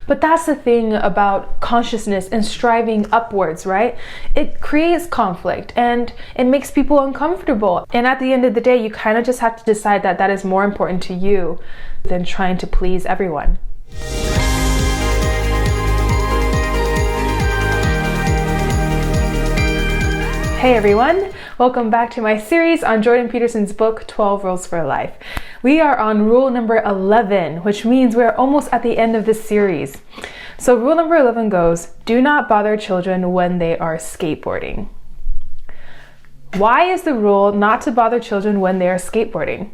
But that's the thing about consciousness and striving upwards, right? It creates conflict and it makes people uncomfortable. And at the end of the day, you kind of just have to decide that that is more important to you than trying to please everyone. Hey everyone, welcome back to my series on Jordan Peterson's book, 12 Rules for Life. We are on rule number 11, which means we're almost at the end of this series. So rule number 11 goes, do not bother children when they are skateboarding. Why is the rule not to bother children when they are skateboarding?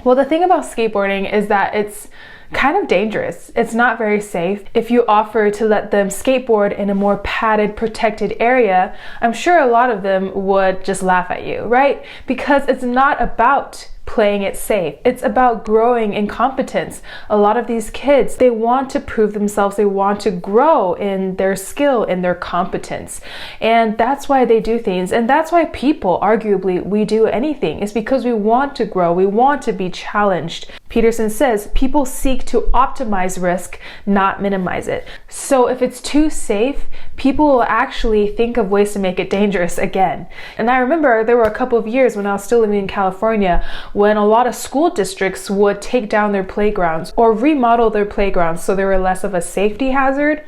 Well, the thing about skateboarding is that it's kind of dangerous. It's not very safe. If you offer to let them skateboard in a more padded, protected area, I'm sure a lot of them would just laugh at you, right? Because it's not about playing it safe. It's about growing in competence. A lot of these kids, they want to prove themselves. They want to grow in their skill, in their competence. And that's why they do things. And that's why people, arguably, we do anything. It's because we want to grow. We want to be challenged. Peterson says people seek to optimize risk, not minimize it. So if it's too safe, people will actually think of ways to make it dangerous again. And I remember there were a couple of years when I was still living in California when a lot of school districts would take down their playgrounds or remodel their playgrounds so they were less of a safety hazard.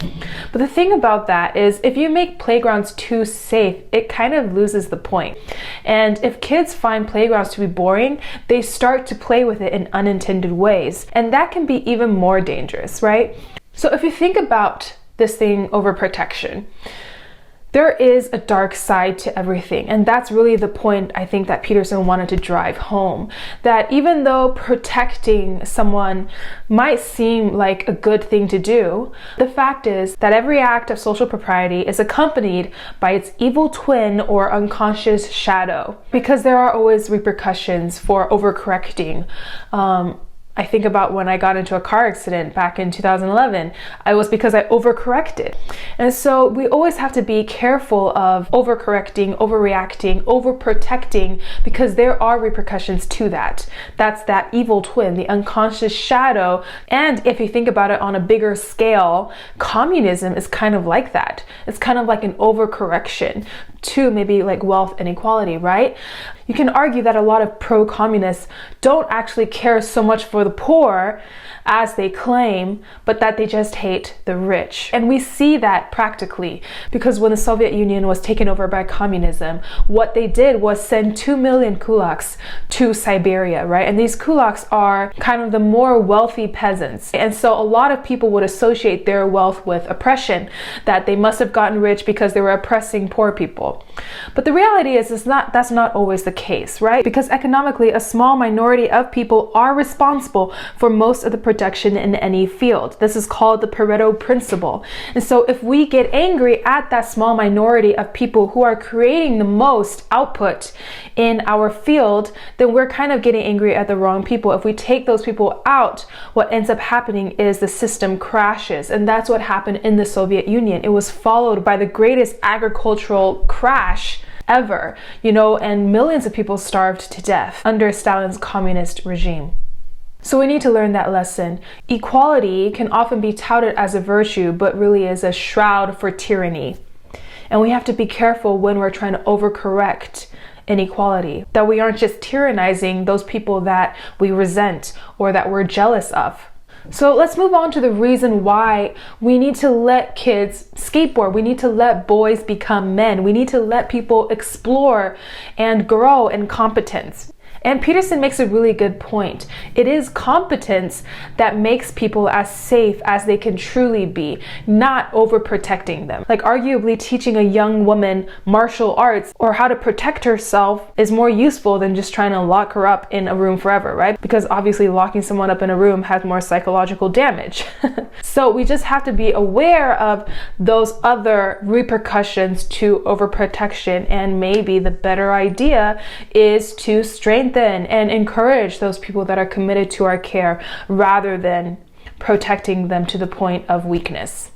But the thing about that is if you make playgrounds too safe, it kind of loses the point. And if kids find playgrounds to be boring, they start to play with it in unintended ways. And that can be even more dangerous, right? So if you think about this thing, overprotection, there is a dark side to everything. And that's really the point I think that Peterson wanted to drive home. That even though protecting someone might seem like a good thing to do, the fact is that every act of social propriety is accompanied by its evil twin or unconscious shadow. Because there are always repercussions for overcorrecting. I think about when I got into a car accident back in 2011, it was because I overcorrected. And so we always have to be careful of overcorrecting, overreacting, overprotecting, because there are repercussions to that. That's that evil twin, the unconscious shadow. And if you think about it on a bigger scale, communism is kind of like that. It's kind of like an overcorrection to maybe like wealth inequality, right? You can argue that a lot of pro-communists don't actually care so much for the poor as they claim, but that they just hate the rich. And we see that practically because when the Soviet Union was taken over by communism, what they did was send 2 million kulaks to Siberia, right? And these kulaks are kind of the more wealthy peasants. And so a lot of people would associate their wealth with oppression, that they must have gotten rich because they were oppressing poor people. But the reality is that's not always the case, right? Because economically, a small minority of people are responsible for most of the production in any field. This is called the Pareto principle. And so if we get angry at that small minority of people who are creating the most output in our field, then we're kind of getting angry at the wrong people. If we take those people out, what ends up happening is the system crashes. And that's what happened in the Soviet Union. It was followed by the greatest agricultural crash ever, and millions of people starved to death under Stalin's communist regime. So we need to learn that lesson. Equality can often be touted as a virtue, but really is a shroud for tyranny. And we have to be careful when we're trying to overcorrect inequality, that we aren't just tyrannizing those people that we resent or that we're jealous of. So let's move on to the reason why we need to let kids skateboard. We need to let boys become men. We need to let people explore and grow in competence. And Peterson makes a really good point. It is competence that makes people as safe as they can truly be, not overprotecting them. Like arguably teaching a young woman martial arts or how to protect herself is more useful than just trying to lock her up in a room forever, right? Because obviously locking someone up in a room has more psychological damage. So we just have to be aware of those other repercussions to overprotection, and maybe the better idea is to strengthen and encourage those people that are committed to our care rather than protecting them to the point of weakness.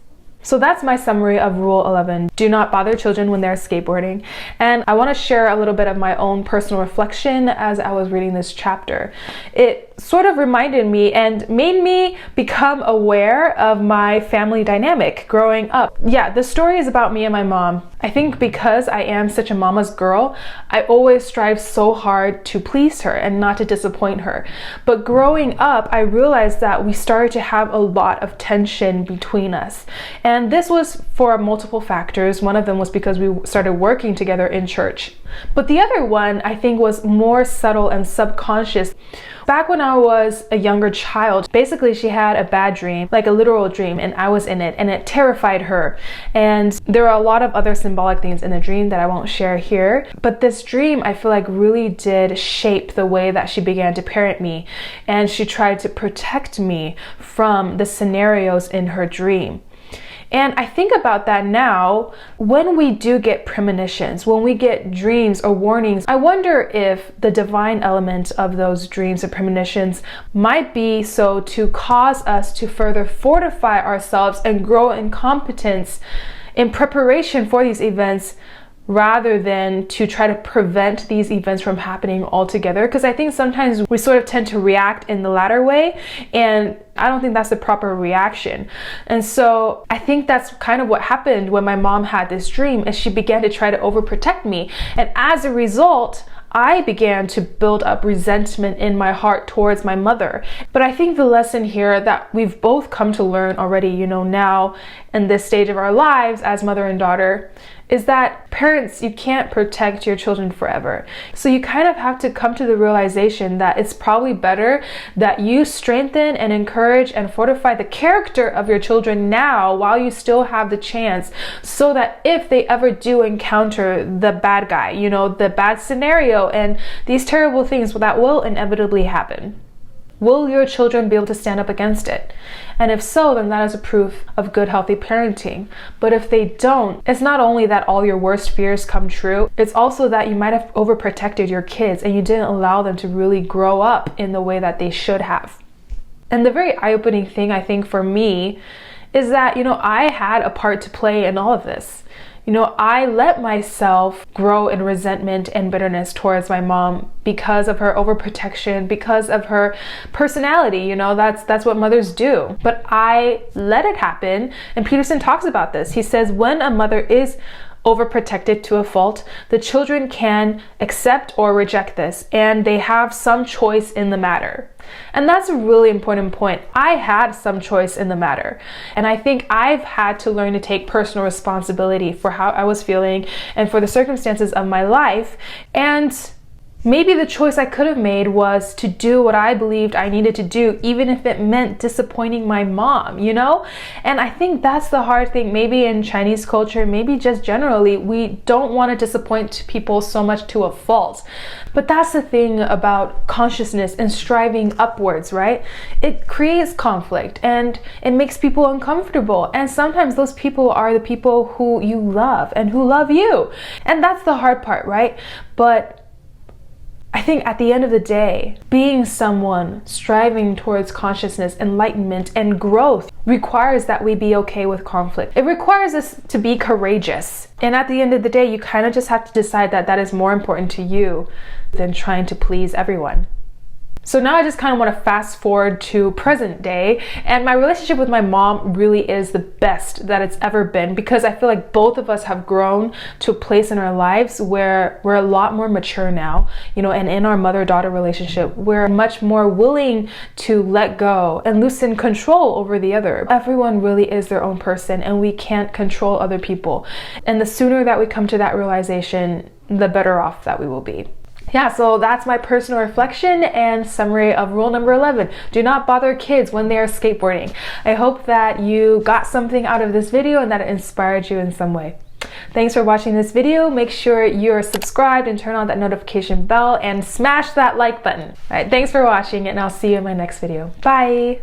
So that's my summary of Rule 11. Do not bother children when they're skateboarding. And I want to share a little bit of my own personal reflection as I was reading this chapter. It sort of reminded me and made me become aware of my family dynamic growing up. Yeah, the story is about me and my mom. I think because I am such a mama's girl, I always strive so hard to please her and not to disappoint her. But growing up, I realized that we started to have a lot of tension between us. And this was for multiple factors. One of them was because we started working together in church. But the other one, I think, was more subtle and subconscious. Back when I was a younger child, basically she had a bad dream, like a literal dream, and I was in it, and it terrified her. And there are a lot of other symbolic things in the dream that I won't share here. But this dream, I feel like, really did shape the way that she began to parent me. And she tried to protect me from the scenarios in her dream. And I think about that now, when we do get premonitions, when we get dreams or warnings, I wonder if the divine element of those dreams or premonitions might be so to cause us to further fortify ourselves and grow in competence in preparation for these events, rather than to try to prevent these events from happening altogether. Because I think sometimes we sort of tend to react in the latter way, and I don't think that's the proper reaction. And so I think that's kind of what happened when my mom had this dream, and she began to try to overprotect me. And as a result, I began to build up resentment in my heart towards my mother. But I think the lesson here that we've both come to learn already, now in this stage of our lives as mother and daughter, is that parents, you can't protect your children forever. So you kind of have to come to the realization that it's probably better that you strengthen and encourage and fortify the character of your children now while you still have the chance, so that if they ever do encounter the bad guy, the bad scenario and these terrible things that will inevitably happen, will your children be able to stand up against it? And if so, then that is a proof of good, healthy parenting. But if they don't, it's not only that all your worst fears come true, it's also that you might have overprotected your kids and you didn't allow them to really grow up in the way that they should have. And the very eye-opening thing, I think, for me is that, I had a part to play in all of this. I let myself grow in resentment and bitterness towards my mom because of her overprotection, because of her personality. That's what mothers do. But I let it happen. And Peterson talks about this. He says, when a mother is overprotected to a fault, the children can accept or reject this, and they have some choice in the matter. And that's a really important point. I had some choice in the matter, and I think I've had to learn to take personal responsibility for how I was feeling and for the circumstances of my life. And maybe the choice I could have made was to do what I believed I needed to do, even if it meant disappointing my mom, And I think that's the hard thing, maybe in Chinese culture, maybe just generally, we don't want to disappoint people so much to a fault. But that's the thing about consciousness and striving upwards, right? It creates conflict and it makes people uncomfortable. And sometimes those people are the people who you love and who love you. And that's the hard part, right? But I think at the end of the day, being someone striving towards consciousness, enlightenment, and growth requires that we be okay with conflict. It requires us to be courageous. And at the end of the day, you kind of just have to decide that that is more important to you than trying to please everyone. So now I just kind of want to fast forward to present day, and my relationship with my mom really is the best that it's ever been, because I feel like both of us have grown to a place in our lives where we're a lot more mature now, and in our mother-daughter relationship, we're much more willing to let go and loosen control over the other. Everyone really is their own person, and we can't control other people. And the sooner that we come to that realization, the better off that we will be. Yeah, so that's my personal reflection and summary of rule number 11. Do not bother kids when they are skateboarding. I hope that you got something out of this video and that it inspired you in some way. Thanks for watching this video. Make sure you're subscribed and turn on that notification bell and smash that like button. All right, thanks for watching, and I'll see you in my next video. Bye!